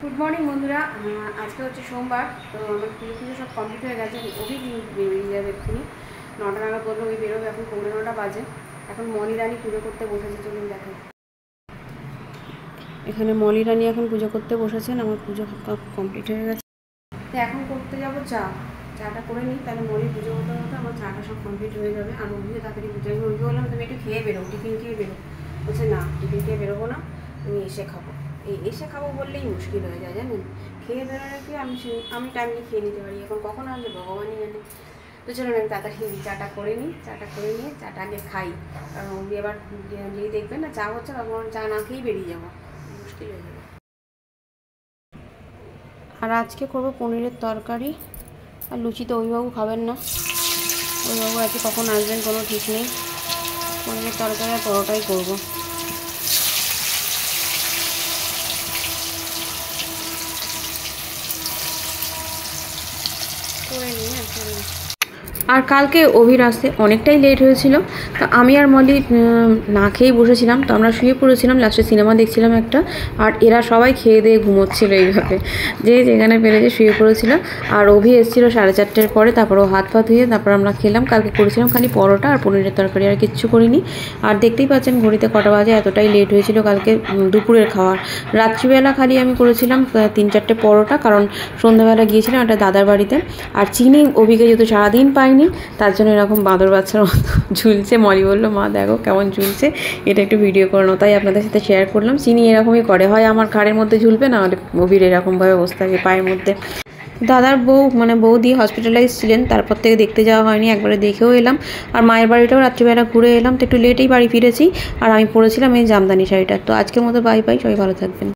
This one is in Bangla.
গুড মর্নিং বন্ধুরা। আজকে হচ্ছে সোমবার, তো আমার পুজো পুজো সব কমপ্লিট হয়ে গেছে। অভি বেরিয়ে যাবে এক্ষুনি, 9টা নাগাদ বললো ওই বেরোবে। এখন 9:15 বাজে। এখন মলি রানী পুজো করতে বসেছে, চলুন দেখেন। এখানে মলি রানী এখন পুজো করতে বসেছেন। আমার পুজো কমপ্লিট হয়ে গেছে, তো এখন করতে যাবো চাটা করে নিই, তাহলে মলি পুজো হতে হতে আমার চাটা সব কমপ্লিট হয়ে যাবে। আর অভিও তাড়াতাড়ি পুজো আমি ওইকে বললাম তুমি একটু খেয়ে বেরো, টিফিন খেয়ে বেরো। বলছে না, টিফিন খেয়ে বেরোবো না, তুমি এসে খাবো। এই এসে খাবো বললেই মুশকিল হয়ে যায়, জানেন। খেয়ে বেরোলে কি আমি টাইমলি খেয়ে নিতে পারি, এখন কখন আসবে ভগবানই জানে। তো চলুন আমি তাড়াতাড়ি চাটা করে নিই। চাটা করে নিয়ে চাটা আগে খাই, কারণ উনি আবার যদি দেখবেন না চা হচ্ছে তখন চা না খেয়েই বেরিয়ে যাবো, মুশকিল হয়ে যাবে। আর আজকে করবো পনিরের তরকারি আর লুচি। তো অভিবাবু খাবেন না, অভিবাবু আজকে কখন আসবেন কোনো ঠিক নেই। পনিরের তরকারি আর পরোটাই করবো। করে নিই আর কালকে অভির আসতে অনেকটাই লেট হয়েছিল, তো আমি আর মলি না খেয়েই বসেছিলাম। তো আমরা শুয়ে পড়েছিলাম, লাস্টে সিনেমা দেখছিলাম একটা। আর এরা সবাই খেয়ে দিয়ে ঘুমোচ্ছিল এইভাবে, যে যেখানে পেরেছে শুয়ে পড়েছিল। আর অভি এসেছিলো 4:30টার পরে, তারপর ও হাত পা ধুয়ে তারপর আমরা খেলাম। কালকে করেছিলাম খালি পরোটা আর পনিরের তরকারি, আর কিচ্ছু করিনি। আর দেখতেই পাচ্ছেন ঘড়িতে কটা বাজে, এতটাই লেট হয়েছিল কালকে দুপুরের খাওয়ার। রাত্রিবেলা খালি আমি করেছিলাম 3-4টে পরোটা, কারণ সন্ধ্যাবেলা গিয়েছিলাম একটা দাদার বাড়িতে। আর চিনি অভিকে যেহেতু সারাদিন পাইনি, তার জন্য এরকম বাঁদর বাচ্চার মতো ঝুলছে। মলি বললো মা দেখো কেমন ঝুলছে, এটা একটু ভিডিও করানো, তাই আপনাদের সাথে শেয়ার করলাম। চিনি এরকমই করে, হয় আমার ঘাড়ের মধ্যে ঝুলবে, না হলে অভির এরকমভাবে অবস্থা থাকে পায়ের মধ্যে। দাদার বৌদি হসপিটালাইজ ছিলেন, তারপর থেকে দেখতে যাওয়া হয়নি, একবারে দেখেও এলাম। আর মায়ের বাড়িটাও রাত্রিবেলা ঘুরে এলাম, তো একটু লেটেই বাড়ি ফিরেছি। আর আমি পরেছিলাম এই জামদানি শাড়িটা। তো আজকের মতো বাই বাই, সবাই ভালো থাকবেন।